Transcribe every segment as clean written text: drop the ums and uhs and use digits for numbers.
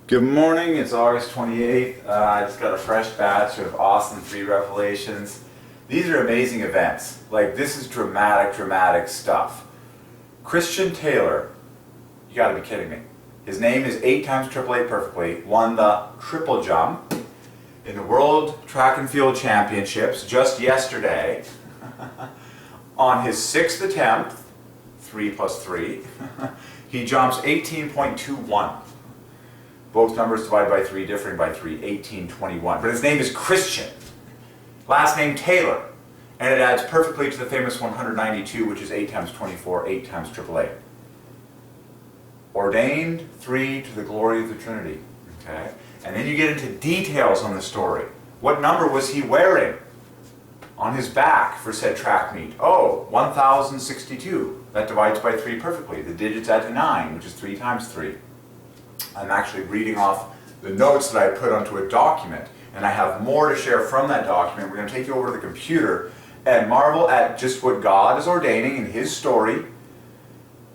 Good morning, it's August 28th. I just got a fresh batch of awesome 3 revelations. These are amazing events. Like, this is dramatic stuff. Christian Taylor, you gotta be kidding me. His name is 8 times 888 perfectly, won the triple jump in the World Track and Field Championships just yesterday. On his 6th attempt, 3 plus 3, he jumps 18.21. Both numbers divided by 3, differing by 3, 1821. But his name is Christian. Last name Taylor. And it adds perfectly to the famous 192, which is 8 times 24, 8 times 888. Ordained 3 to the glory of the Trinity. Okay? And then you get into details on the story. What number was he wearing on his back for said track meet? Oh, 1062. That divides by 3 perfectly. The digits add to 9, which is 3 times 3. I'm actually reading off the notes that I put onto a document, and I have more to share from that document. We're going to take you over to the computer and marvel at just what God is ordaining in His story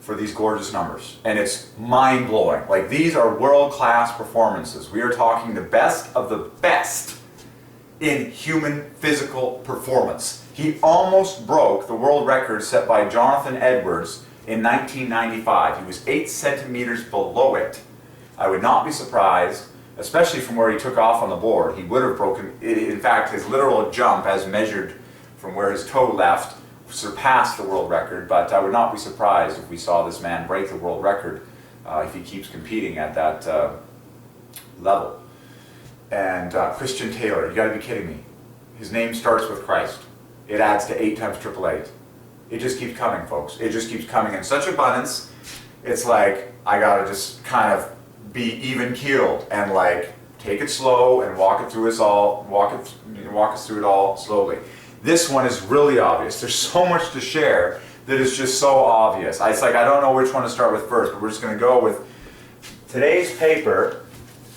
for these gorgeous numbers. And it's mind-blowing. Like, these are world-class performances. We are talking the best of the best in human physical performance. He almost broke the world record set by Jonathan Edwards in 1995. He was 8 centimeters below it. I would not be surprised, especially from where he took off on the board. He would have broken, in fact, his literal jump as measured from where his toe left surpassed the world record, but I would not be surprised if we saw this man break the world record if he keeps competing at that level. And Christian Taylor, you gotta be kidding me. His name starts with Christ. It adds to 8 times 888. It just keeps coming, folks. It just keeps coming in such abundance. It's like, I gotta just kind of be even keeled and like take it slow and walk us through it all slowly. This one is really obvious. There's so much to share that is just so obvious. It's like I don't know which one to start with first, but we're just going to go with today's paper.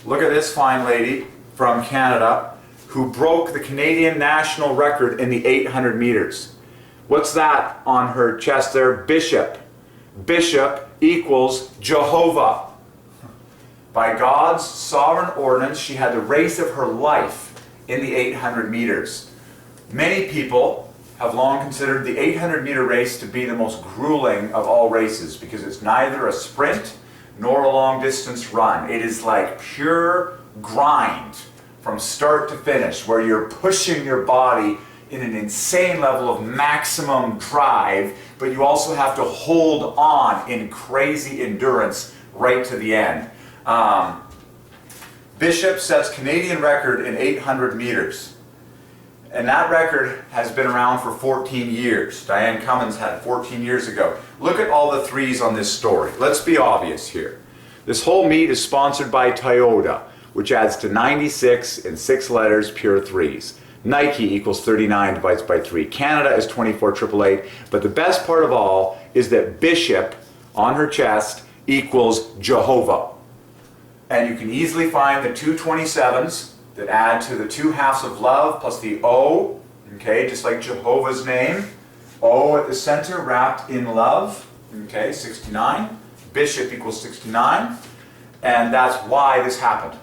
Look at this fine lady from Canada who broke the Canadian national record in the 800 meters. What's that on her chest there? Bishop. Bishop equals Jehovah. By God's sovereign ordinance, she had the race of her life in the 800 meters. Many people have long considered the 800-meter race to be the most grueling of all races because it's neither a sprint nor a long-distance run. It is like pure grind from start to finish, where you're pushing your body in an insane level of maximum drive, but you also have to hold on in crazy endurance right to the end. Bishop sets Canadian record in 800 meters. And that record has been around for 14 years. Diane Cummins had it 14 years ago. Look at all the 3s on this story. Let's be obvious here. This whole meet is sponsored by Toyota, which adds to 96 in 6 letters, pure 3s. Nike equals 39 divides by 3. Canada is 24 888. But the best part of all is that Bishop on her chest equals Jehovah. And you can easily find the 2 27s that add to the 2 halves of love plus the O, okay, just like Jehovah's name. O at the center wrapped in love, okay, 69. Bishop equals 69. And that's why this happened.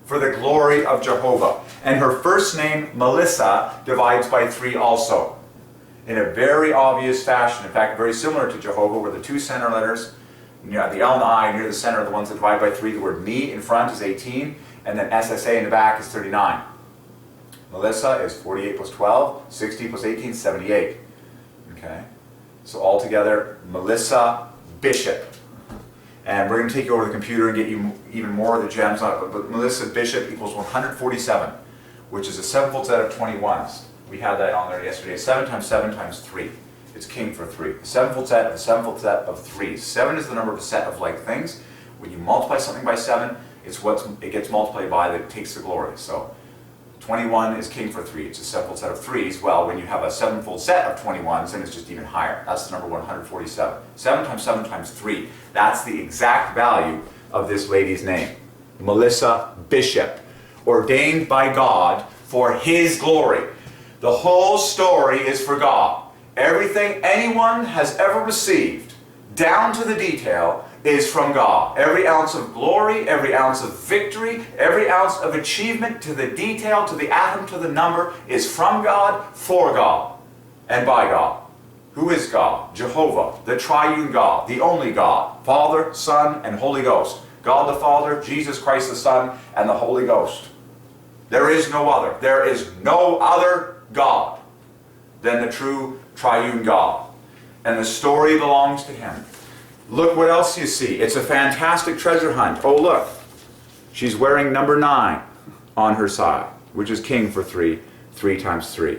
For the glory of Jehovah. And her first name, Melissa, divides by 3 also. In a very obvious fashion. In fact, very similar to Jehovah, where the 2 center letters, the L and the I near the center are the ones that divide by 3. The word me in front is 18, and then SSA in the back is 39. Melissa is 48 plus 12, 60 plus 18, 78. Okay? So altogether, Melissa Bishop. And we're going to take you over the computer and get you even more of the gems on it. But Melissa Bishop equals 147, which is a 7-fold set of 21s. We had that on there yesterday. 7 times 7 times 3. It's king for 3. A 7-fold set of a 7-fold set of 3s. 7 is the number of a set of like things. When you multiply something by 7, it's what it gets multiplied by that takes the glory. So 21 is king for 3. It's a 7-fold set of 3s. Well, when you have a 7-fold set of 21s, then it's just even higher. That's the number 147. 7 times 7 times 3. That's the exact value of this lady's name. Melissa Bishop. Ordained by God for His glory. The whole story is for God. Everything anyone has ever received, down to the detail, is from God. Every ounce of glory, every ounce of victory, every ounce of achievement to the detail, to the atom, to the number is from God, for God, and by God. Who is God? Jehovah, the Triune God, the only God, Father, Son, and Holy Ghost. God the Father, Jesus Christ the Son, and the Holy Ghost. There is no other. There is no other God than the true Triune God. And the story belongs to Him. Look what else you see. It's a fantastic treasure hunt. Oh, look. She's wearing number 9 on her side, which is king for 3, 3 times 3.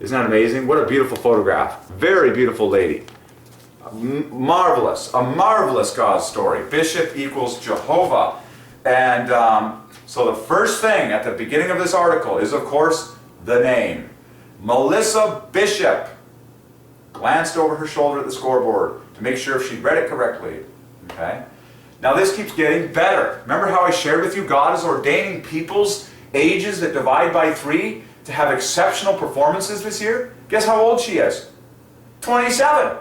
Isn't that amazing? What a beautiful photograph. Very beautiful lady. Marvelous. A marvelous God story. Bishop equals Jehovah. And so the first thing at the beginning of this article is, of course, the name. Melissa Bishop. Glanced over her shoulder at the scoreboard to make sure if she'd read it correctly. Okay? Now this keeps getting better. Remember how I shared with you God is ordaining people's ages that divide by 3 to have exceptional performances this year? Guess how old she is? 27.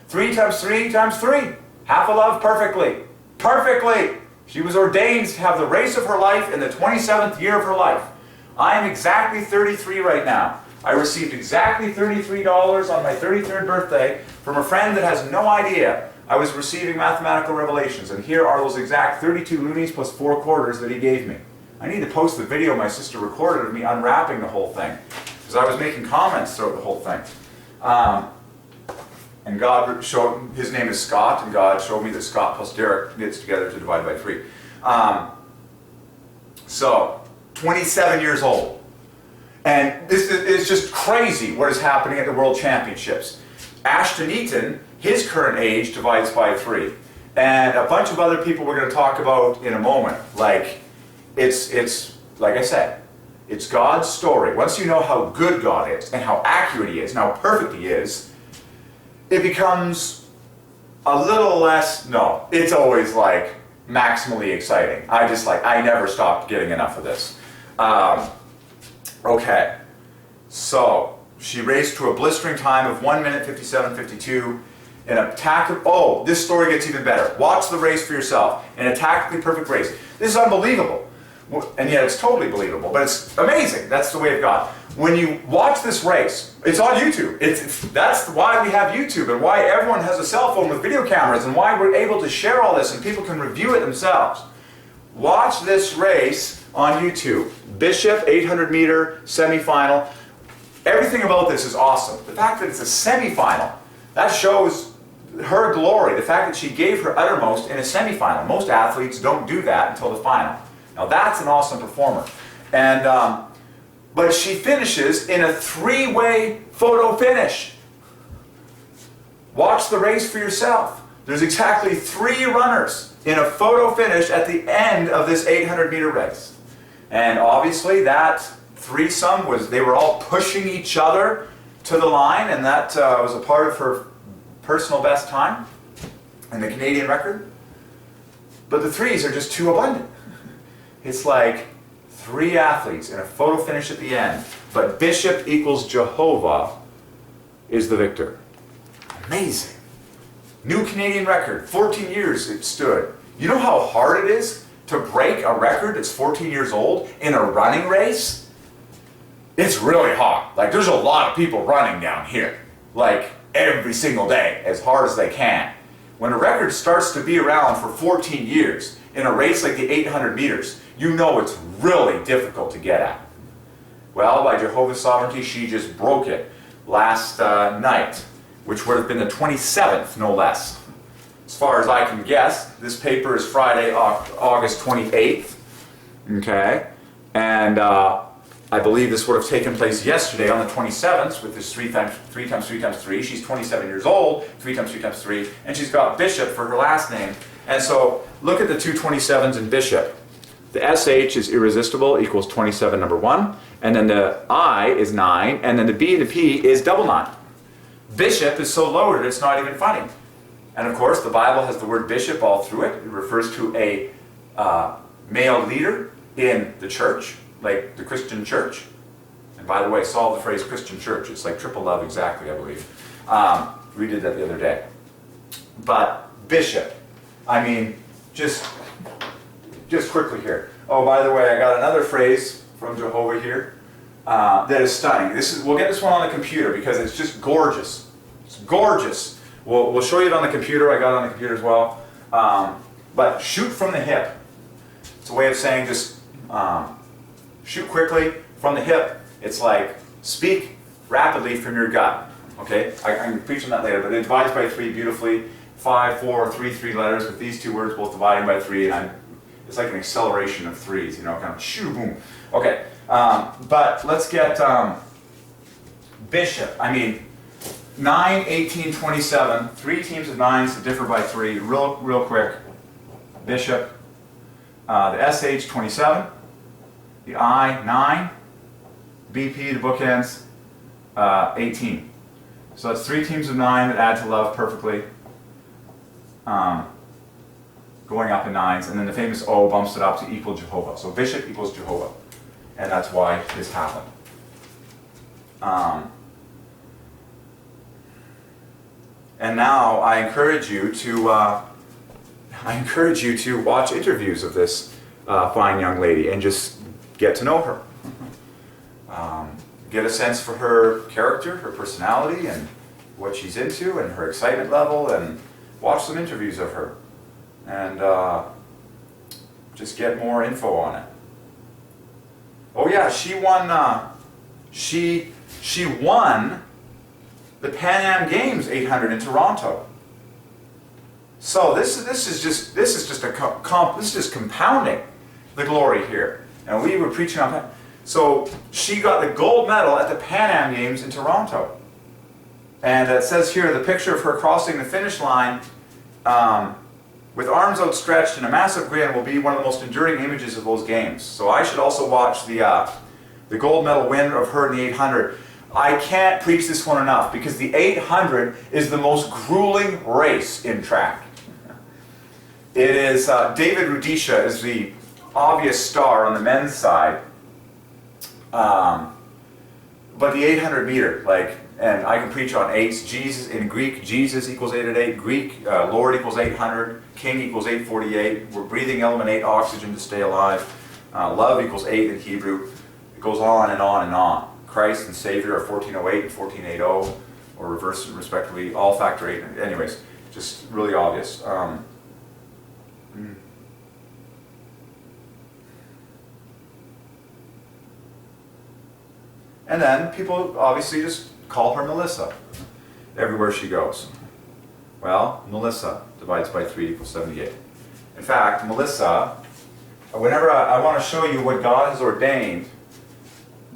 3 times 3 times 3. Half a love perfectly. Perfectly. She was ordained to have the race of her life in the 27th year of her life. I am exactly 33 right now. I received exactly $33 on my 33rd birthday from a friend that has no idea I was receiving mathematical revelations. And here are those exact 32 loonies plus 4 quarters that he gave me. I need to post the video my sister recorded of me unwrapping the whole thing, because I was making comments throughout the whole thing. And God showed, his name is Scott, and God showed me that Scott plus Derek knits together to divide by 3. So, 27 years old. And this is just crazy what is happening at the World Championships. Ashton Eaton, his current age divides by 3. And a bunch of other people we're going to talk about in a moment. Like, it's like I said, it's God's story. Once you know how good God is, and how accurate He is, and how perfect He is, it becomes a little less, no, it's always like maximally exciting. I never stopped getting enough of this. Okay, so she raced to a blistering time of 1 minute 57:52 in a oh, this story gets even better. Watch the race for yourself. In a tactically perfect race. This is unbelievable. And yet it's totally believable, but it's amazing. That's the way of God. When you watch this race, it's on YouTube. That's why we have YouTube and why everyone has a cell phone with video cameras and why we're able to share all this and people can review it themselves. Watch this race on YouTube. Bishop, 800-meter semifinal. Everything about this is awesome. The fact that it's a semifinal, that shows her glory. The fact that she gave her uttermost in a semifinal. Most athletes don't do that until the final. Now that's an awesome performer. And but she finishes in a 3-way photo finish. Watch the race for yourself. There's exactly 3 runners in a photo finish at the end of this 800-meter race. And obviously that threesome was, they were all pushing each other to the line, and that was a part of her personal best time and the Canadian record. But the 3s are just too abundant. It's like 3 athletes in a photo finish at the end, but Bishop equals Jehovah is the victor. Amazing. New Canadian record, 14 years it stood. You know how hard it is to break a record that's 14 years old in a running race? It's really hard. Like, there's a lot of people running down here, like every single day, as hard as they can. When a record starts to be around for 14 years in a race like the 800 meters, you know it's really difficult to get at. Well, by Jehovah's sovereignty, she just broke it last night, which would have been the 27th, no less. As far as I can guess, this paper is Friday, August 28th. Okay? And I believe this would have taken place yesterday on the 27th with this 3 times 3 times 3 times 3. She's 27 years old, 3 times 3 times 3, and she's got Bishop for her last name. And so look at the two 27s in Bishop. The SH is irresistible, equals 27 number 1, and then the I is 9, and then the B and the P is double 9. Bishop is so loaded it's not even funny. And of course the Bible has the word bishop all through it. It refers to a male leader in the church, like the Christian church. And by the way, solve the phrase Christian church. It's like triple love exactly, I believe. We did that the other day. But bishop. I mean, just quickly here. Oh, by the way, I got another phrase from Jehovah here that is stunning. We'll get this one on the computer because it's just gorgeous. It's gorgeous. We'll show you it on the computer. I got it on the computer as well. But shoot from the hip. It's a way of saying just shoot quickly from the hip. It's like speak rapidly from your gut. Okay, I can preach on that later, but it divides by 3 beautifully. 5, 4, 3, 3 letters with these 2 words both dividing by 3, and it's like an acceleration of 3s, you know, kind of shoo boom. Okay, but let's get bishop. I mean, 9, 18, 27, 3 teams of 9s that differ by 3. Real quick. Bishop. The SH 27, the I 9, BP the bookends 18. So that's 3 teams of 9 that add to love perfectly. Going up in 9s, and then the famous O bumps it up to equal Jehovah. So bishop equals Jehovah, and that's why this happened. And now I encourage you to watch interviews of this fine young lady and just get to know her. Get a sense for her character, her personality, and what she's into, and her excitement level, and watch some interviews of her, and just get more info on it. Oh yeah, she won. She won the Pan Am Games 800 in Toronto. So this is just compounding the glory here, and we were preaching on that. So she got the gold medal at the Pan Am Games in Toronto. And it says here, the picture of her crossing the finish line with arms outstretched and a massive grin will be one of the most enduring images of those games. So I should also watch the gold medal win of her in the 800. I can't preach this one enough because the 800 is the most grueling race in track. It is, David Rudisha is the obvious star on the men's side. But the 800 meter, and I can preach on 8s. Jesus, in Greek, Jesus equals 8 at 8. Greek, Lord equals 800. King equals 848. We're breathing element 8, oxygen to stay alive. Love equals 8 in Hebrew. It goes on and on and on. Christ and Savior are 1408 and 1480, or reverse respectively, all factor 8. Anyways, just really obvious. And then people obviously just call her Melissa everywhere she goes. Well, Melissa divides by 3 equals 78. In fact, Melissa, whenever I want to show you what God has ordained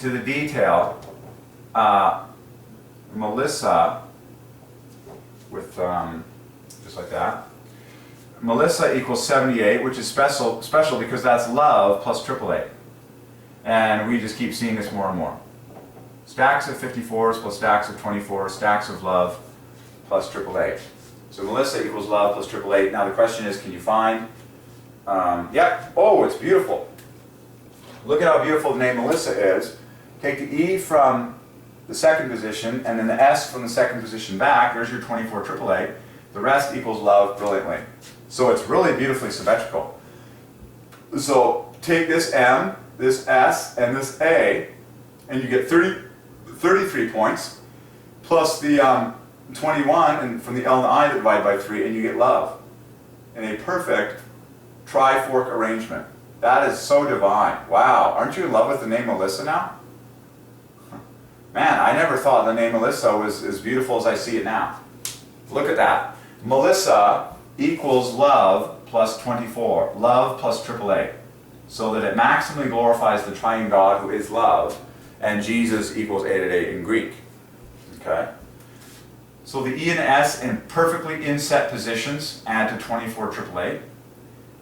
to the detail, Melissa, with just like that, Melissa equals 78, which is special because that's love plus triple A. And we just keep seeing this more and more. Stacks of 54s plus stacks of 24s, stacks of love plus triple A. So Melissa equals love plus triple A. Now the question is, can you find, yep, oh, it's beautiful. Look at how beautiful the name Melissa is. Take the E from the second position, and then the S from the second position back. There's your 24 triple A. The rest equals love brilliantly. So it's really beautifully symmetrical. So take this M, this S, and this A, and you get 33 points, plus the 21 and from the L and the I that divide by 3, and you get love in a perfect tri-fork arrangement. That is so divine. Wow, aren't you in love with the name Melissa now? Man, I never thought the name Melissa was as beautiful as I see it now. Look at that. Melissa equals love plus 24, love plus triple A, so that it maximally glorifies the Triune God who is love, and Jesus equals 8 at 8 in Greek. Okay? So the E and S in perfectly inset positions add to 24 AAA.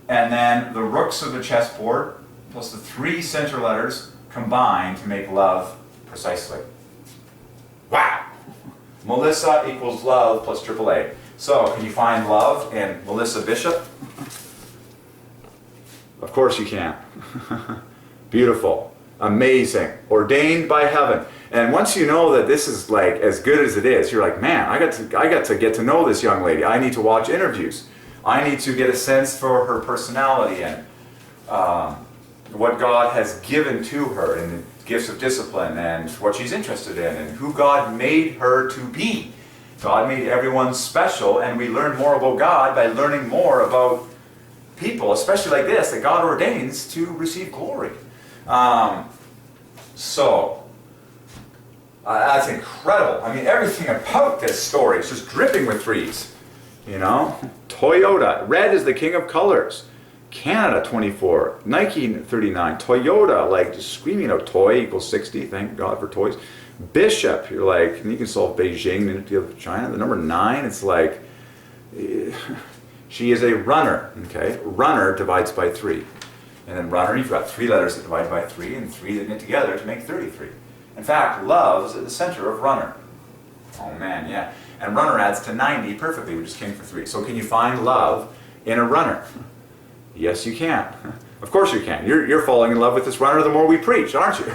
And then the rooks of the chessboard plus the 3 center letters combine to make love precisely. Wow! Melissa equals love plus AAA. So can you find love in Melissa Bishop? Of course you can. Beautiful. Amazing. Ordained by heaven. And once you know that this is like as good as it is, you're like, man, I got to get to know this young lady. I need to watch interviews. I need to get a sense for her personality and what God has given to her and the gifts of discipline and what she's interested in and who God made her to be. God made everyone special, and we learn more about God by learning more about people, especially like this, that God ordains to receive glory. That's incredible. I mean, everything about this story is just dripping with threes. You know? Toyota. Red is the king of colors. Canada, 24. Nike, 39. Toyota, like, just screaming out toy equals 60. Thank God for toys. Bishop, you're like, and you can solve Beijing, the of China. The number 9, it's like, she is a runner, okay? Runner divides by 3. And then runner, you've got 3 letters that divide by 3 and 3 that knit together to make 33. In fact, love is at the center of runner. Oh man, yeah. And runner adds to 90 perfectly, which is king for 3. So can you find love in a runner? Yes, you can. Of course you can. You're falling in love with this runner the more we preach, aren't you?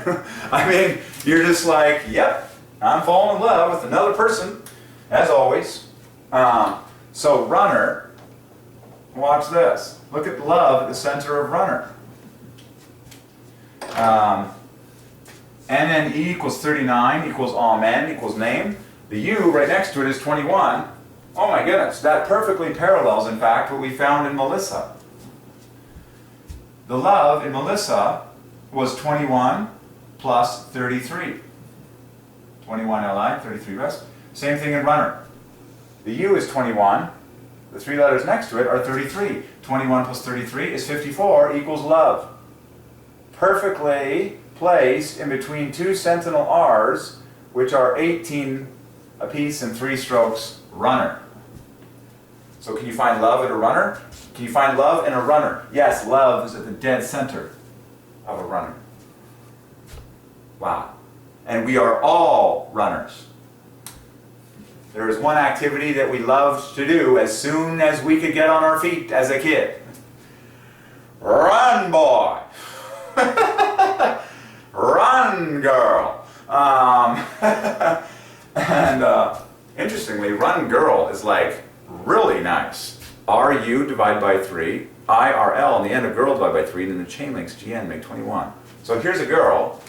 I mean, you're just like, yep, I'm falling in love with another person, as always. So runner, watch this. Look at love at the center of runner. NNE equals 39 equals amen equals name. The U right next to it is 21. Oh my goodness, that perfectly parallels, in fact, what we found in Melissa. The love in Melissa was 21 plus 33. 21 Li, 33 rest. Same thing in runner. The U is 21. The 3 letters next to it are 33. 21 plus 33 is 54 equals love. Perfectly placed in between 2 sentinel R's, which are 18 apiece and 3 strokes runner. So can you find love in a runner? Can you find love in a runner? Yes, love is at the dead center of a runner. Wow. And we are all runners. There is one activity that we loved to do as soon as we could get on our feet as a kid. Run, boy! Run, girl! Interestingly, run, girl is like really nice. RU divided by 3, IRL on the end of girl divided by 3, and then the chain links GN make 21. So here's a girl,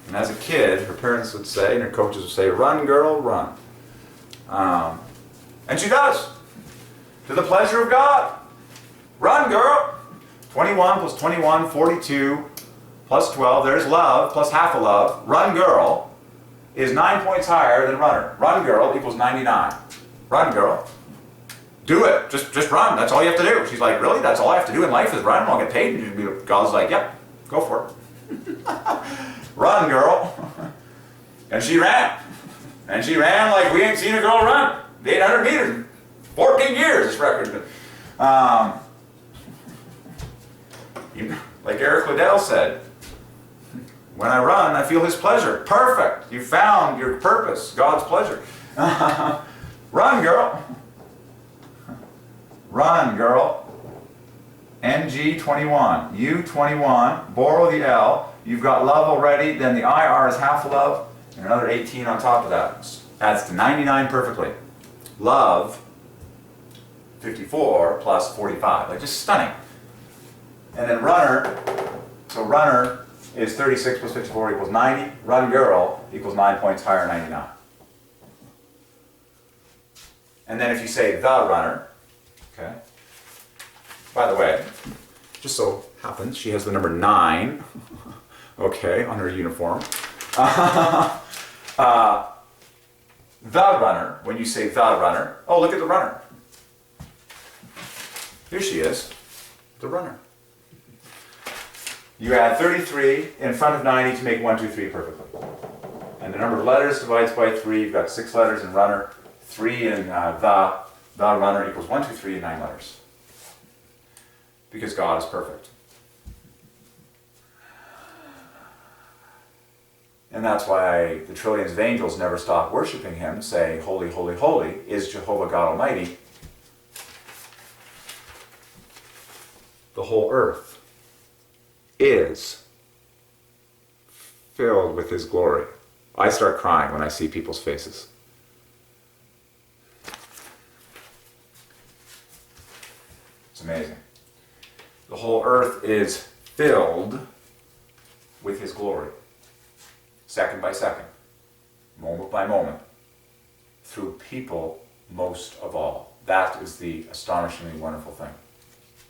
and as a kid, her parents would say, and her coaches would say, run, girl, run. And she does, to the pleasure of God. Run, girl! 21 plus 21, 42, plus 12, there's love, plus half a love. Run, girl is 9 points higher than runner. Run, girl equals 99. Run, girl. Do it. Just run. That's all you have to do. She's like, really? That's all I have to do in life is run? I'll get paid. And God's like, yep, go for it. Run, girl. And she ran. And she ran like we ain't seen a girl run. 800 meters. 14 years, this record's been. Like Eric Liddell said, when I run, I feel his pleasure. Perfect. You found your purpose, God's pleasure. Run, girl. Run, girl. NG 21. U 21. Borrow the L. You've got love already. Then the IR is half a love. And another 18 on top of that. Adds to 99 perfectly. Love, 54 plus 45. Like just stunning. And then runner. So runner is 36 plus 54 equals 90. Run, girl equals 9 points higher, 99. And then if you say the runner, okay. By the way, just so happens she has the number 9, okay, on her uniform. The runner, when you say the runner, oh, look at the runner. Here she is, the runner. You add 33 in front of 90 to make 1, 2, 3 perfectly. And the number of letters divides by 3. You've got 6 letters in runner, 3 in the runner equals 1, 2, 3, and 9 letters. Because God is perfect. And that's why the trillions of angels never stop worshiping him, saying, holy, holy, holy is Jehovah God Almighty. The whole earth is filled with his glory. I start crying when I see people's faces. amazing. The whole earth is filled with His glory. Second by second, moment by moment, through people most of all. That is the astonishingly wonderful thing.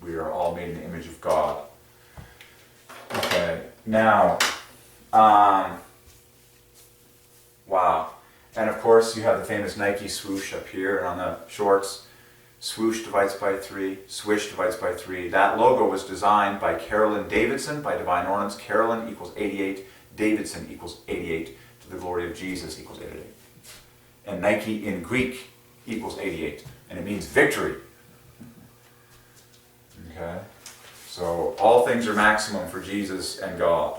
We are all made in the image of God. Okay, now, wow. And of course, you have the famous Nike swoosh up here, and on the shorts, swoosh divides by 3, swish divides by 3. That logo was designed by Carolyn Davidson, by Divine Ordinance. Carolyn equals 88, Davidson equals 88, to the glory of Jesus equals 88. And Nike in Greek equals 88, and it means victory. Okay? So all things are maximum for Jesus and God.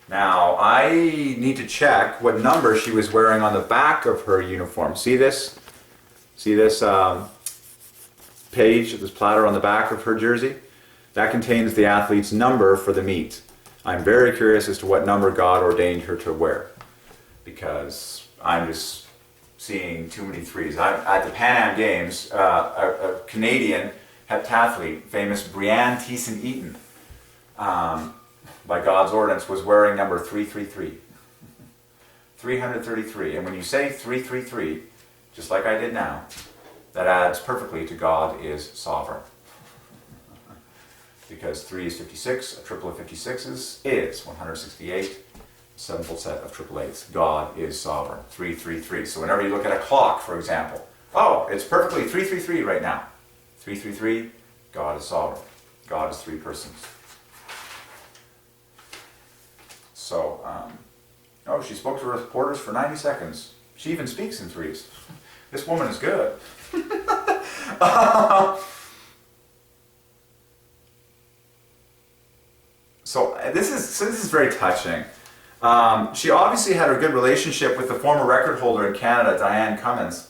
Now, I need to check what number she was wearing on the back of her uniform. See this? See this page, this platter on the back of her jersey? That contains the athlete's number for the meet. I'm very curious as to what number God ordained her to wear, because I'm just seeing too many threes. At the Pan Am Games, a Canadian heptathlete, famous Brianne Thiessen-Eaton, by God's ordinance, was wearing number 333. 333. And when you say 333, just like I did now, that adds perfectly to God is sovereign. Because 3 is 56, a triple of 56s is 168, sevenfold set of triple eights. God is sovereign. 333. So whenever you look at a clock, for example, oh, it's perfectly 333 right now. 333, God is sovereign. God is 3 persons. So, oh, she spoke to her reporters for 90 seconds. She even speaks in threes. This woman is good. So this is very touching. She obviously had a good relationship with the former record holder in Canada, Diane Cummins.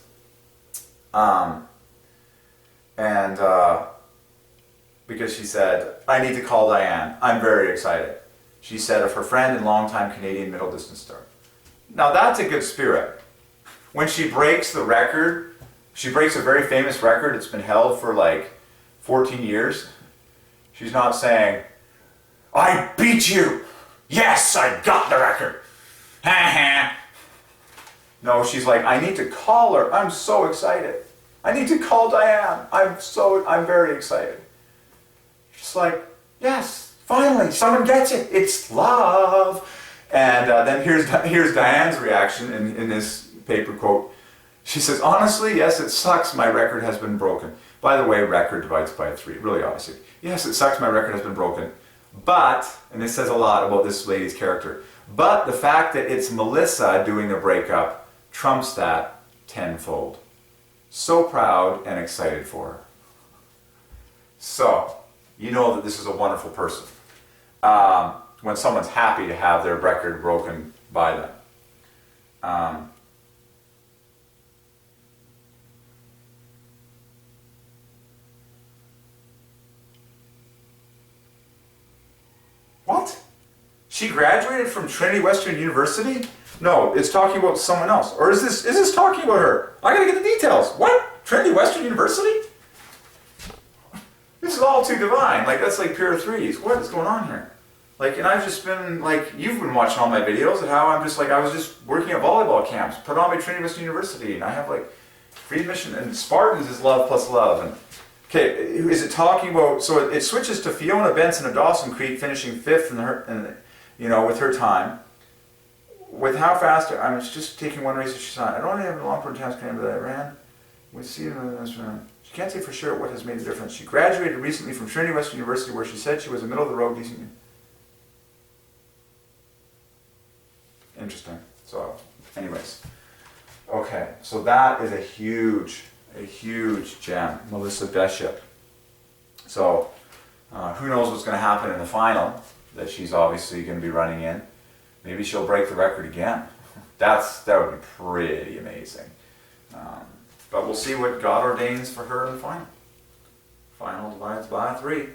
Because she said, I need to call Diane. I'm very excited. She said of her friend and longtime Canadian middle distance star. Now that's a good spirit. When she breaks the record, she breaks a very famous record. It's been held for like 14 years. She's not saying, I beat you. Yes, I got the record. Ha ha. No, she's like, I need to call her. I'm so excited. I need to call Diane. I'm very excited. She's like, yes. Finally, someone gets it. It's love. And then here's Diane's reaction in this paper quote. She says, honestly, yes, it sucks my record has been broken. By the way, record divides by 3, really obviously. Yes, it sucks my record has been broken. But, and this says a lot about this lady's character, but the fact that it's Melissa doing the breakup trumps that tenfold. So proud and excited for her. So, you know that this is a wonderful person. When someone's happy to have their record broken by them. What? She graduated from Trinity Western University? No, it's talking about someone else. Or is this talking about her? I gotta get the details. What? Trinity Western University? This is all too divine. Like, that's like pure threes. What is going on here? Like, and I've just been, like, you've been watching all my videos and how I'm just like, I was just working at volleyball camps, put on my Trinity Western University, and I have like free admission, and Spartans is love plus love. And okay, is it talking about, so it switches to Fiona Benson of Dawson Creek finishing 5th with her time. With how fast, I'm just taking one race that she signed. I don't have a long-term task camp that I ran. We see it in this round. She can't say for sure what has made the difference. She graduated recently from Trinity Western University, where she said she was a middle-of-the-road decent. Interesting. So, anyways. Okay, so that is a huge gem. Melissa Bishop. So, who knows what's going to happen in the final that she's obviously going to be running in. Maybe she'll break the record again. That would be pretty amazing. But we'll see what God ordains for her in the final. Final divides by 3.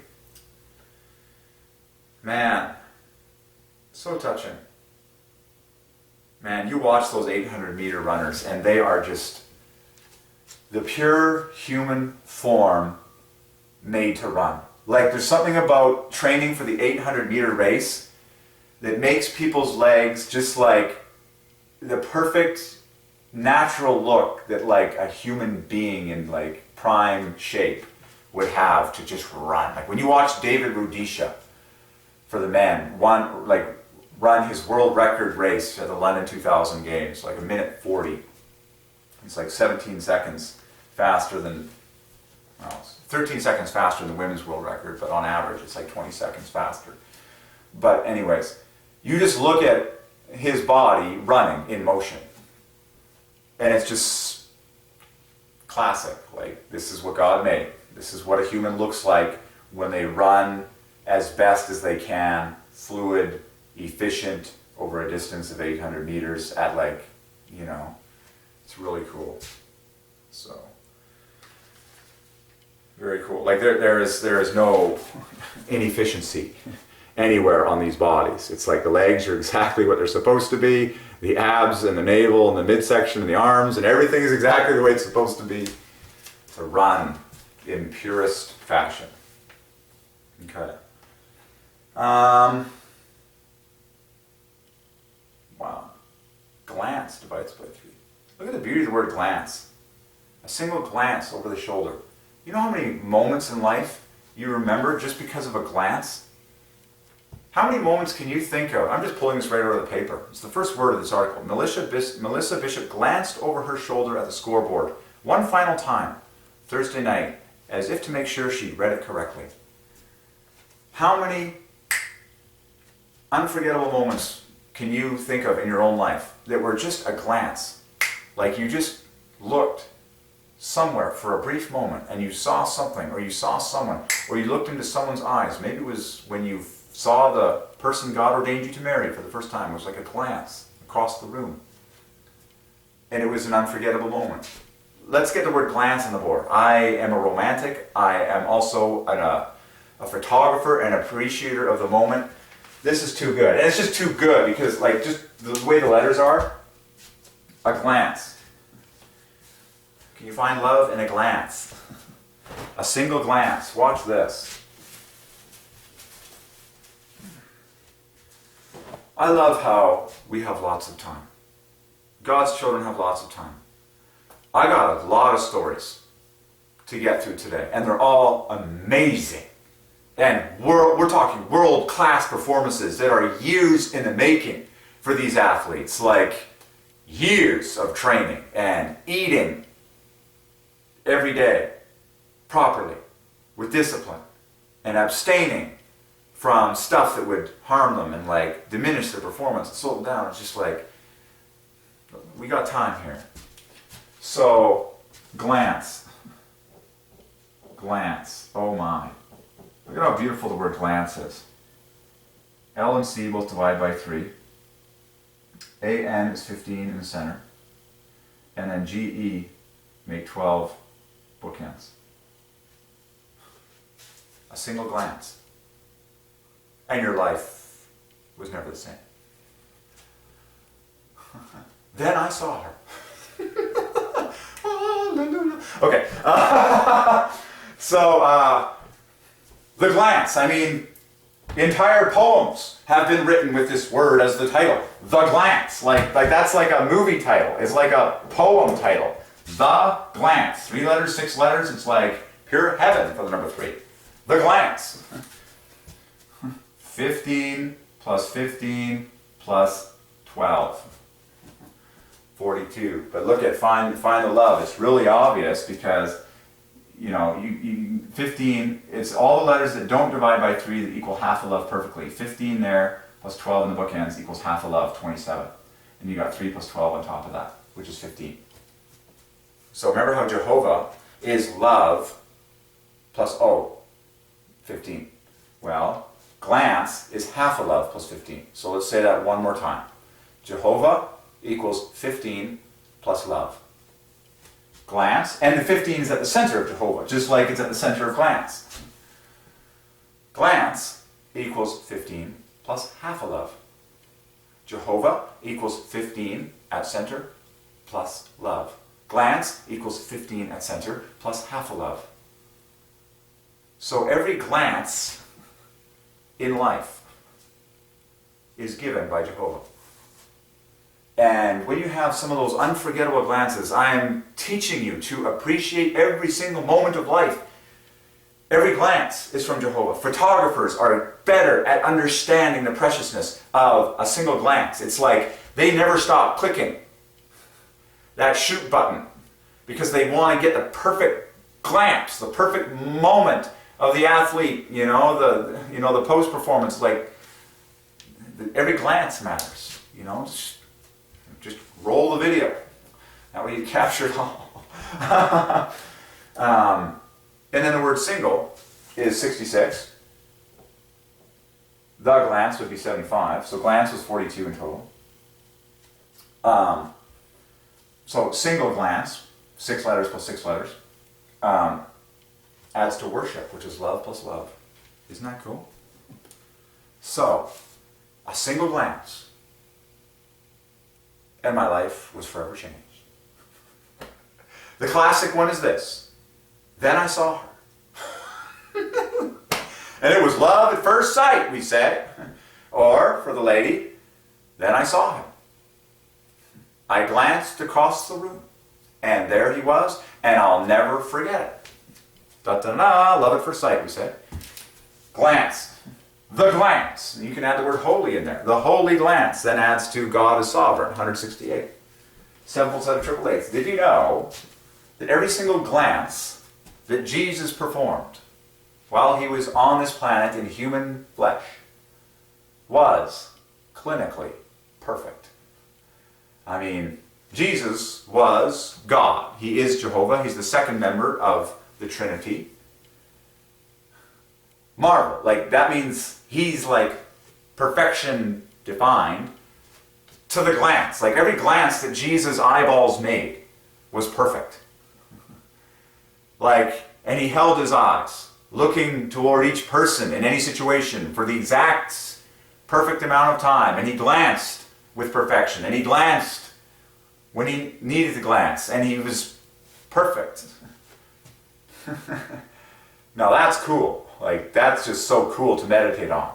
Man, so touching. Man, you watch those 800-meter runners, and they are just the pure human form made to run. Like there's something about training for the 800-meter race that makes people's legs just like the perfect natural look that like a human being in like prime shape would have to just run. Like when you watch David Rudisha for the men run his world record race at the London 2000 Games, like 1:40. It's like 17 seconds faster than, well, 13 seconds faster than the women's world record, but on average it's like 20 seconds faster. But anyways, you just look at his body running in motion, and it's just classic. Like, this is what God made. This is what a human looks like when they run as best as they can, fluid, efficient, over a distance of 800 meters at like, it's really cool. So, very cool. Like there is no inefficiency anywhere on these bodies. It's like the legs are exactly what they're supposed to be, the abs and the navel and the midsection and the arms, and everything is exactly the way it's supposed to be to run in purest fashion. Okay. Wow. Glance divides by 3. Look at the beauty of the word glance. A single glance over the shoulder. You know how many moments in life you remember just because of a glance? How many moments can you think of? I'm just pulling this right out of the paper. It's the first word of this article. Melissa Bishop glanced over her shoulder at the scoreboard one final time Thursday night, as if to make sure she'd read it correctly. How many unforgettable moments can you think of in your own life that were just a glance? Like you just looked somewhere for a brief moment and you saw something, or you saw someone, or you looked into someone's eyes. Maybe it was when you saw the person God ordained you to marry for the first time. It was like a glance across the room. And it was an unforgettable moment. Let's get the word glance on the board. I am a romantic. I am also a photographer and appreciator of the moment. This is too good. And it's just too good because like just the way the letters are, a glance. Can you find love in a glance? A single glance. Watch this. I love how we have lots of time. God's children have lots of time. I got a lot of stories to get through today, and they're all amazing. And we're talking world-class performances that are years in the making for these athletes, like years of training and eating every day properly with discipline and abstaining from stuff that would harm them and like diminish their performance and slow them down. It's just like, we got time here. So, glance. Glance. Oh my. Look at how beautiful the word glance is. L and C both divide by 3. AN is 15 in the center. And then GE make 12 bookends. A single glance. And your life was never the same. Then I saw her. Hallelujah. Okay. The glance. I mean, entire poems have been written with this word as the title. The glance. Like that's like a movie title. It's like a poem title. The glance. 3 letters, 6 letters. It's like pure heaven for the number 3. The glance. 15 plus 15 plus 12. 42. But look at find the love. It's really obvious because you 15, it's all the letters that don't divide by 3 that equal half a love perfectly. 15 there plus 12 in the bookends equals half a love, 27. And you got 3 plus 12 on top of that, which is 15. So remember how Jehovah is love plus O, 15. Well, glance is half a love plus 15. So let's say that one more time. Jehovah equals 15 plus love. Glance, and the 15 is at the center of Jehovah, just like it's at the center of glance. Glance equals 15 plus half a love. Jehovah equals 15 at center plus love. Glance equals 15 at center plus half a love. So every glance in life is given by Jehovah. And when you have some of those unforgettable glances, I am teaching you to appreciate every single moment of life. Every glance is from Jehovah. Photographers are better at understanding the preciousness of a single glance. It's like they never stop clicking that shoot button because they want to get the perfect glance, the perfect moment of the athlete, the post performance. Like every glance matters, just roll the video. That way you capture it all. And then the word single is 66. The glance would be 75. So glance was 42 in total. So single glance, 6 letters plus 6 letters, adds to worship, which is love plus love. Isn't that cool? So, a single glance, and my life was forever changed. The classic one is this. Then I saw her. And it was love at first sight, we say. Or, for the lady, then I saw him. I glanced across the room, and there he was, and I'll never forget it. Da-da-da, love at first sight, we say. Glance. The glance. You can add the word holy in there. The holy glance then adds to God is sovereign, 168. Sevenfold set of triple eights. Did you know that every single glance that Jesus performed while he was on this planet in human flesh was clinically perfect? I mean, Jesus was God. He is Jehovah. He's the second member of the Trinity. Marvel. Like, that means he's like perfection defined to the glance. Like, every glance that Jesus' eyeballs made was perfect. Like, and he held his eyes, looking toward each person in any situation for the exact perfect amount of time. And he glanced with perfection. And he glanced when he needed to glance. And he was perfect. Now that's cool. Like, that's just so cool to meditate on.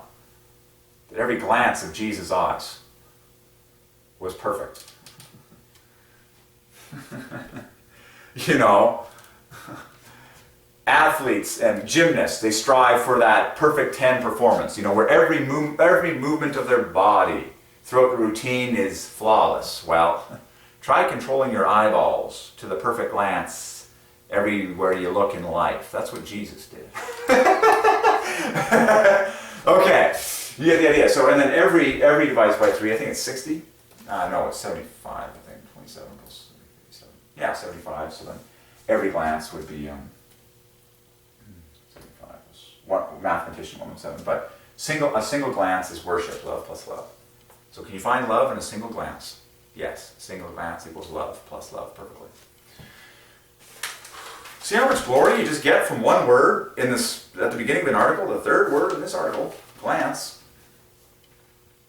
That every glance of Jesus' eyes was perfect. Athletes and gymnasts, they strive for that perfect 10 performance, where every movement of their body throughout the routine is flawless. Well, try controlling your eyeballs to the perfect glance everywhere you look in life. That's what Jesus did. Okay, you get the idea. So, and then every divides by 3, I think it's 60? No, it's 75, I think. 27 plus 37. Yeah, 75. So then every glance would be 75 plus one, mathematician 117. But a single glance is worship, love plus love. So can you find love in a single glance? Yes, a single glance equals love plus love perfectly. See how much glory you just get from one word in this at the beginning of an article, the third word in this article, glance.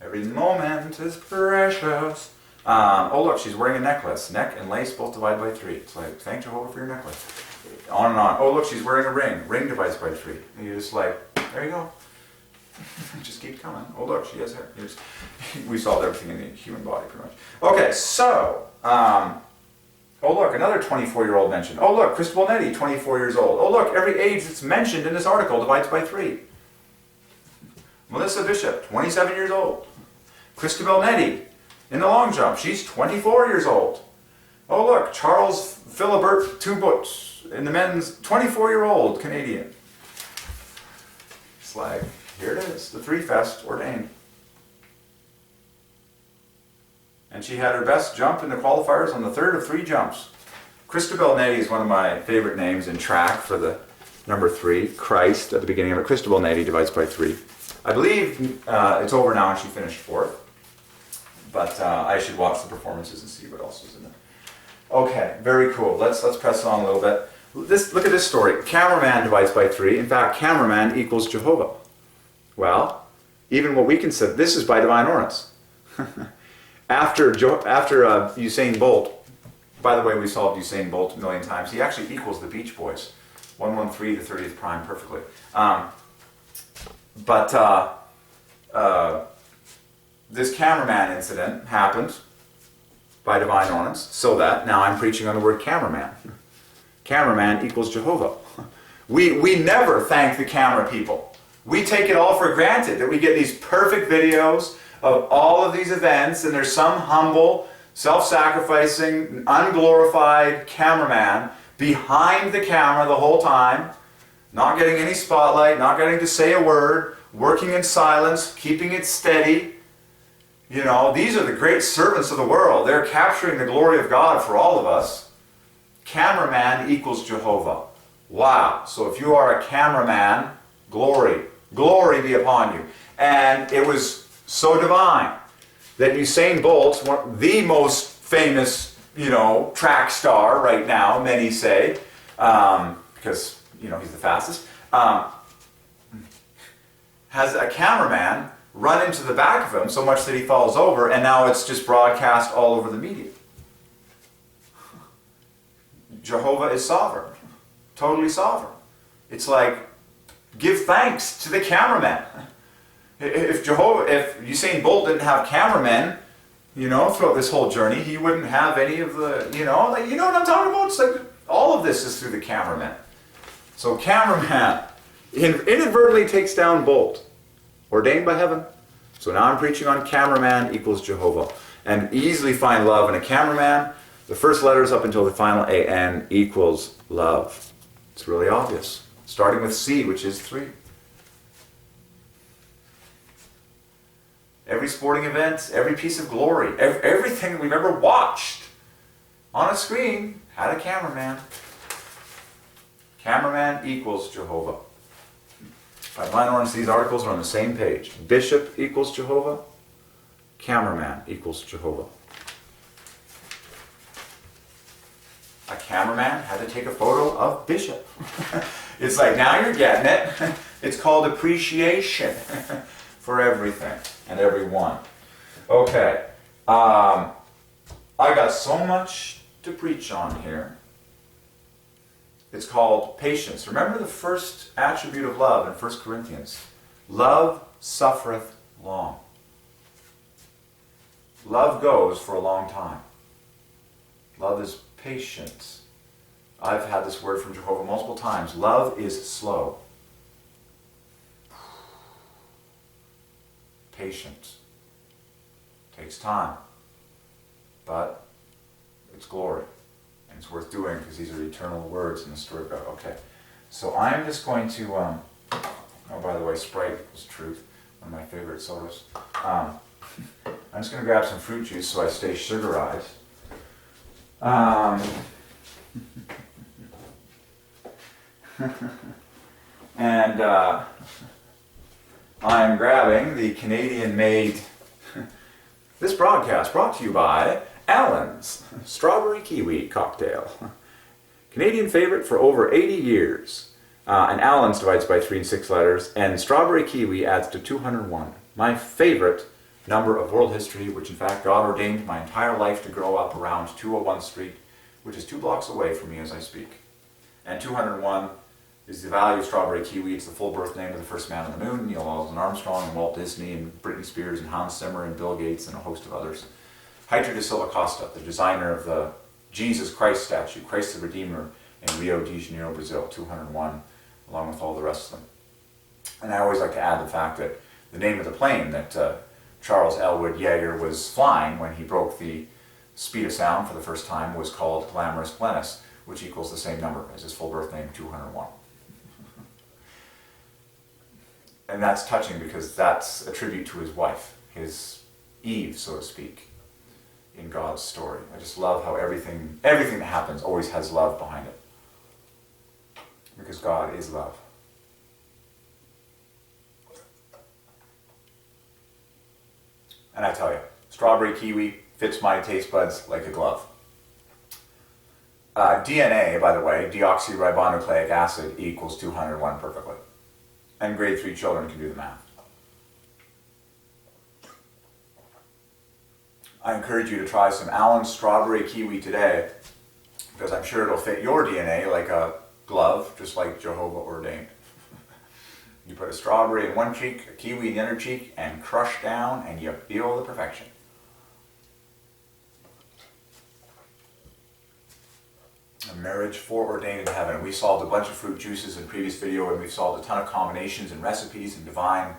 Every moment is precious. Oh look, she's wearing a necklace. Neck and lace both divide by 3. It's like, thank Jehovah for your necklace. On and on. Oh look, she's wearing a ring. Ring divides by 3. And you're just like, there you go. Just keep coming. Oh look, she has hair. We solved everything in the human body pretty much. Okay, so, oh look, another 24-year-old mentioned. Oh look, Cristobal Netti, 24 years old. Oh look, every age that's mentioned in this article divides by 3. Melissa Bishop, 27 years old. Cristobal Netti, in the long jump, she's 24 years old. Oh look, Charles Philibert Tubut, in the men's 24-year-old Canadian. It's like, here it is, the 3-fest ordained. And she had her best jump in the qualifiers on the third of 3 jumps. Cristobal Netti is one of my favorite names in track for the number 3. Christ at the beginning of it. Cristobal Netti divides by 3. I believe it's over now and she finished 4th. But I should watch the performances and see what else is in it. Okay, very cool. Let's press on a little bit. Look at this story. Cameraman divides by 3. In fact, cameraman equals Jehovah. Well, even what we consider, this is by Divine Ordinance. After Usain Bolt, by the way, we solved Usain Bolt a million times, he actually equals the Beach Boys. 113 to 30th prime perfectly. This cameraman incident happened by Divine Ordinance, so that now I'm preaching on the word cameraman. Cameraman equals Jehovah. We never thank the camera people. We take it all for granted that we get these perfect videos of all of these events, and there's some humble, self-sacrificing, unglorified cameraman behind the camera the whole time, not getting any spotlight, not getting to say a word, working in silence, keeping it steady. You know, these are the great servants of the world. They're capturing the glory of God for all of us. Cameraman equals Jehovah. Wow. So if you are a cameraman, glory be upon you. And it was so divine that Usain Bolt, the most famous, track star right now, many say, because, he's the fastest, has a cameraman run into the back of him so much that he falls over, and now it's just broadcast all over the media. Jehovah is sovereign. Totally sovereign. It's like, give thanks to the cameraman. If Usain Bolt didn't have cameramen, throughout this whole journey, he wouldn't have any of the, you know what I'm talking about? It's like, all of this is through the cameraman. So cameraman inadvertently takes down Bolt, ordained by heaven. So now I'm preaching on cameraman equals Jehovah. And easily find love in a cameraman. The first letters up until the final AN equals love. It's really obvious. Starting with C, which is 3. Every sporting event, every piece of glory, everything that we've ever watched on a screen had a cameraman. Cameraman equals Jehovah. By Divine Ordinance, these articles are on the same page. Bishop equals Jehovah. Cameraman equals Jehovah. A cameraman had to take a photo of Bishop. It's like, now you're getting it. It's called appreciation for everything and everyone. Okay. I got so much to preach on here. It's called patience. Remember the first attribute of love in 1 Corinthians. Love suffereth long. Love goes for a long time. Love is patient. I've had this word from Jehovah multiple times. Love is slow. Patient. Takes time. But it's glory. And it's worth doing because these are eternal words in the story of God. Okay. So I'm just going to, oh, by the way, Sprite was truth. One of my favorite sodas. I'm just going to grab some fruit juice so I stay sugarized. And I'm grabbing the Canadian-made, this broadcast brought to you by Allen's Strawberry Kiwi Cocktail. Canadian favorite for over 80 years. And Allen's divides by 3 and 6 letters, and Strawberry Kiwi adds to 201. My favorite number of world history, which in fact God ordained my entire life to grow up around 201 Street, which is 2 blocks away from me as I speak. And 201 is the value of Strawberry Kiwi. It's the full birth name of the first man on the moon, Neil Armstrong, and Walt Disney, and Britney Spears, and Hans Zimmer, and Bill Gates, and a host of others. Heitor da Silva Costa, the designer of the Jesus Christ statue, Christ the Redeemer, in Rio de Janeiro, Brazil, 201, along with all the rest of them. And I always like to add the fact that the name of the plane that Charles Elwood Yeager was flying when he broke the speed of sound for the first time was called Glamorous Glennis, which equals the same number as his full birth name, 201. And that's touching because that's a tribute to his wife, his Eve, so to speak, in God's story. I just love how everything that happens always has love behind it. Because God is love. And I tell you, strawberry kiwi fits my taste buds like a glove. DNA, by the way, deoxyribonucleic acid equals 201 perfectly. And grade 3 children can do the math. I encourage you to try some Allen's Strawberry Kiwi today, because I'm sure it'll fit your DNA like a glove, just like Jehovah ordained. You put a strawberry in one cheek, a kiwi in the other cheek, and crush down, and you feel the perfection. A marriage foreordained in heaven. We solved a bunch of fruit juices in previous video, and we've solved a ton of combinations and recipes and divine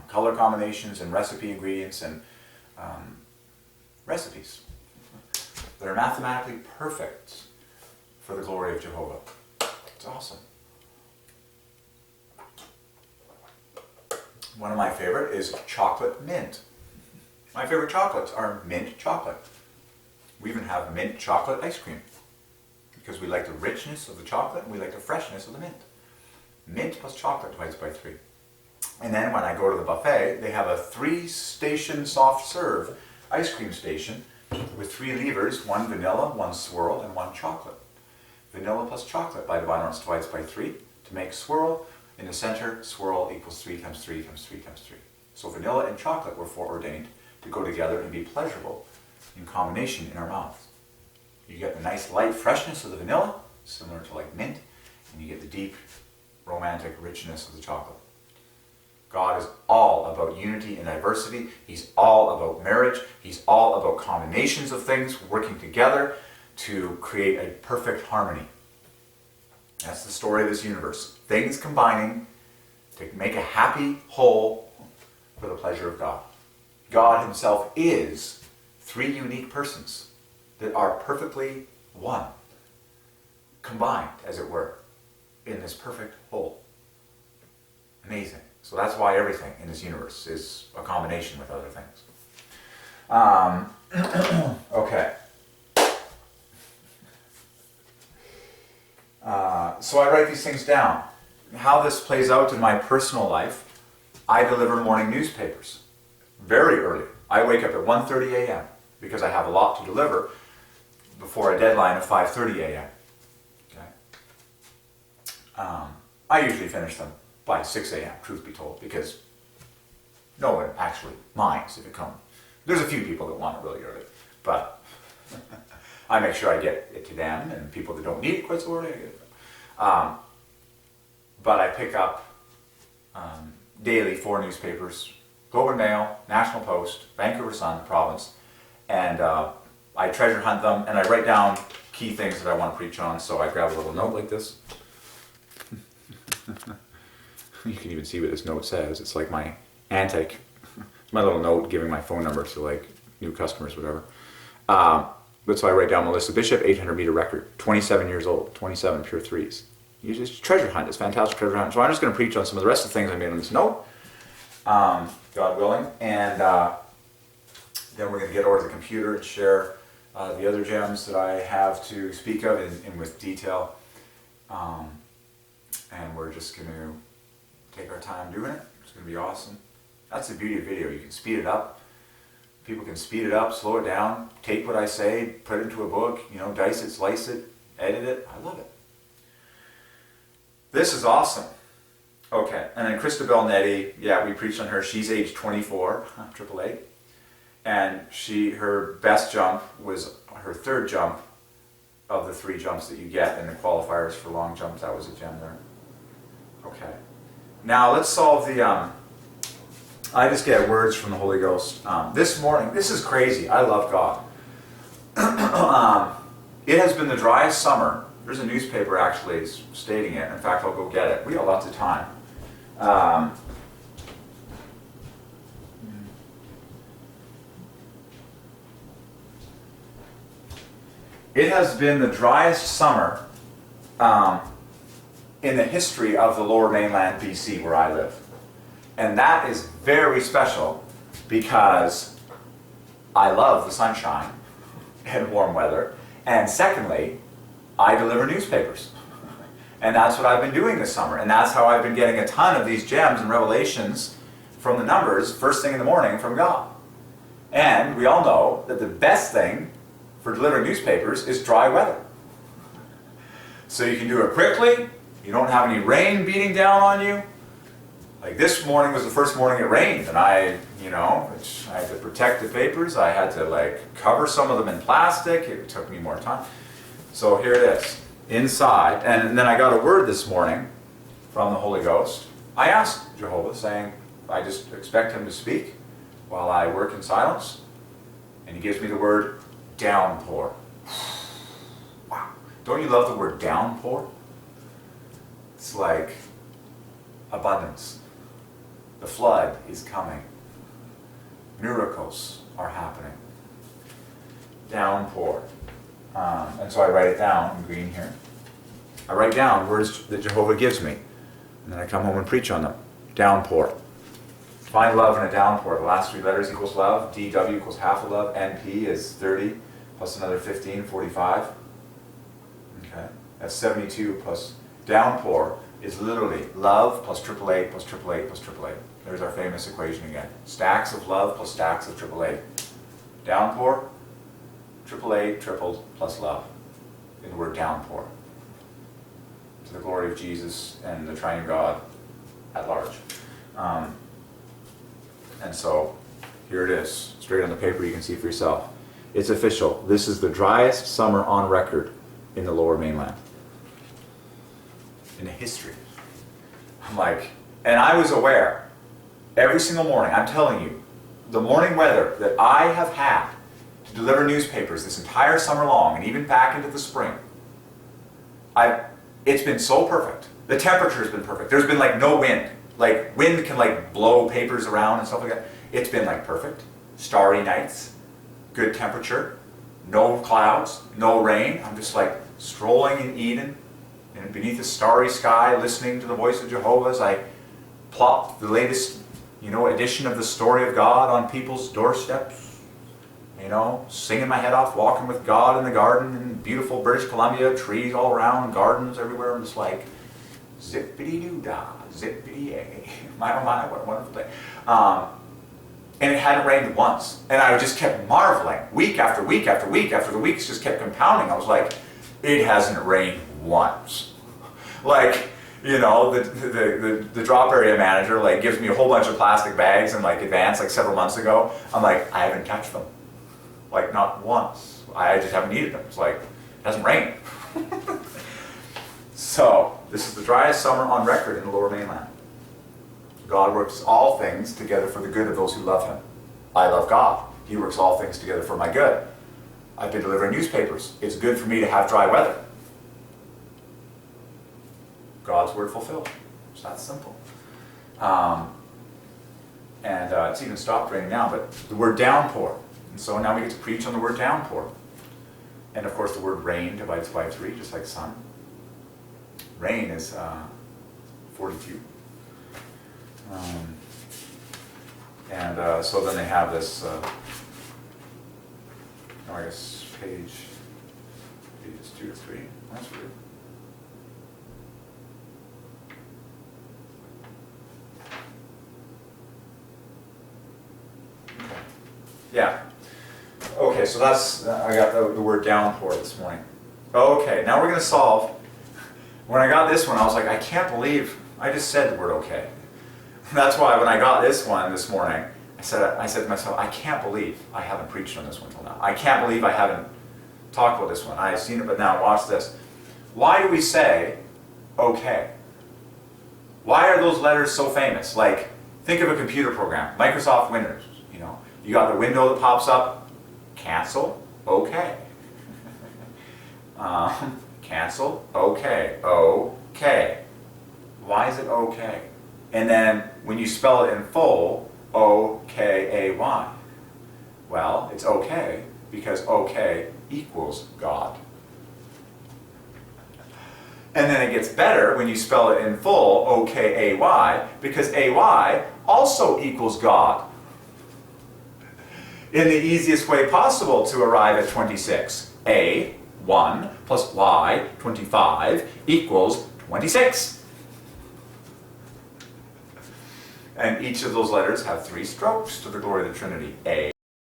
color combinations and recipe ingredients and recipes that are mathematically perfect for the glory of Jehovah. It's awesome. One of my favorite is chocolate mint. My favorite chocolates are mint chocolate. We even have mint chocolate ice cream because we like the richness of the chocolate and we like the freshness of the mint. Mint plus chocolate divides by 3. And then when I go to the buffet, they have a 3-station soft serve ice cream station with 3 levers, 1 vanilla, 1 swirl, and 1 chocolate. Vanilla plus chocolate by Divine Ordinance divides by 3 to make swirl. In the center, swirl equals 3 times 3 times 3 times 3. So vanilla and chocolate were foreordained to go together and be pleasurable in combination in our mouths. You get the nice light freshness of the vanilla, similar to like mint, and you get the deep romantic richness of the chocolate. God is all about unity and diversity. He's all about marriage. He's all about combinations of things working together to create a perfect harmony. That's the story of this universe. Things combining to make a happy whole for the pleasure of God. God himself is 3 unique persons that are perfectly one, combined, as it were, in this perfect whole. Amazing. So that's why everything in this universe is a combination with other things. Okay. So I write these things down. How this plays out in my personal life, I deliver morning newspapers very early. I wake up at 1:30 a.m. because I have a lot to deliver before a deadline of 5:30 a.m. Okay. I usually finish them by 6 a.m., truth be told, because no one actually minds if it comes. There's a few people that want it really early, but I make sure I get it to them, and people that don't need it quite so early, I get it. But I pick up daily 4 newspapers: Globe and Mail, National Post, Vancouver Sun, Province, and I treasure hunt them, and I write down key things that I want to preach on, so I grab a little note like this. You can even see what this note says. It's like my antic, my little note giving my phone number to like new customers, whatever. But so I write down Melissa Bishop, 800-meter record, 27 years old, 27 pure threes. You just treasure hunt. It's fantastic treasure hunt. So I'm just going to preach on some of the rest of the things I made on this note, God willing, and then we're going to get over to the computer and share the other gems that I have to speak of in with detail. And we're just going to take our time doing it. It's going to be awesome. That's the beauty of video. You can speed it up. People can speed it up, slow it down, take what I say, put it into a book, dice it, slice it, edit it. I love it. This is awesome. Okay, and then Christabel Nettie, yeah, we preached on her. She's age 24, AAA. And her best jump was her 3rd jump of the 3 jumps that you get in the qualifiers for long jumps. That was a gem there. Okay. Now let's solve the... I just get words from the Holy Ghost. This morning, this is crazy. I love God. It has been the driest summer. There's a newspaper actually stating it. In fact, I'll go get it. We got lots of time. It has been the driest summer in the history of the lower mainland BC where I live. And that is very special because I love the sunshine and warm weather. And secondly, I deliver newspapers. And that's what I've been doing this summer. And that's how I've been getting a ton of these gems and revelations from the numbers first thing in the morning from God. And we all know that the best thing for delivering newspapers is dry weather. So you can do it quickly. You don't have any rain beating down on you. Like this morning was the first morning it rained, and I had to protect the papers. I had to cover some of them in plastic. It took me more time. So here it is. inside. And then I got a word this morning from the Holy Ghost. I asked Jehovah, saying, I just expect him to speak while I work in silence. And he gives me the word downpour. Wow. Don't you love the word downpour? It's like abundance. The flood is coming. Miracles are happening. Downpour. And so I write it down in green here. I write down words that Jehovah gives me. And then I come home and preach on them. Downpour. Find love in a downpour. The last three letters equals love. DW equals half of love. NP is 30 plus another 15, 45. Okay. That's 72 plus downpour is literally love plus triple A plus triple A plus triple A. There's our famous equation again. Stacks of love plus stacks of triple A. Downpour, triple A tripled plus love. In the word downpour. To the glory of Jesus and the Triune God at large. And so, here it is. Straight on the paper, you can see for yourself. It's official. This is the driest summer on record in the Lower Mainland. In history. I'm like, and I was aware, every single morning, I'm telling you, the morning weather that I have had to deliver newspapers this entire summer long, and even back into the spring, it's been so perfect. The temperature has been perfect. There's been like no wind. Like wind can like blow papers around and stuff like that. It's been like perfect. Starry nights, good temperature, no clouds, no rain. I'm just like strolling in Eden and beneath a starry sky, listening to the voice of Jehovah as I plop the latest, edition of the story of God on people's doorsteps. Singing my head off, walking with God in the garden in beautiful British Columbia, trees all around, gardens everywhere. I'm just like, zippity-doo-dah, zippity-yay. My, oh my, what a wonderful day. And it hadn't rained once. And I just kept marveling, week after week after week after the weeks just kept compounding. I was like, it hasn't rained once. Like, the drop area manager gives me a whole bunch of plastic bags in advance several months ago. I'm like, I haven't touched them. Not once. I just haven't needed them. It's like, it hasn't rained. So, this is the driest summer on record in the Lower Mainland. God works all things together for the good of those who love Him. I love God. He works all things together for my good. I've been delivering newspapers. It's good for me to have dry weather. God's word fulfilled. It's that simple. It's even stopped raining now, but the word downpour. And so now we get to preach on the word downpour. And of course the word rain divides by 3, just like sun. Rain is 42. So then they have this, I guess page 2 or 3. That's weird. Okay. Yeah. Okay, so that's, I got the word downpour this morning. Okay, now we're going to solve. When I got this one, I was like, I can't believe I just said the word okay. That's why when I got this one this morning, I said to myself, I can't believe I haven't preached on this one till now. I can't believe I haven't talked about this one. I've seen it, but now watch this. Why do we say okay? Why are those letters so famous? Think of a computer program, Microsoft Windows. You got the window that pops up, cancel, okay. Cancel, okay, okay. Why is it okay? And then when you spell it in full, O-K-A-Y. Well, it's okay because okay equals God. And then it gets better when you spell it in full, O-K-A-Y, because A-Y also equals God. In the easiest way possible to arrive at 26. A, 1, plus Y, 25, equals 26. And each of those letters have 3 strokes to the glory of the Trinity. A,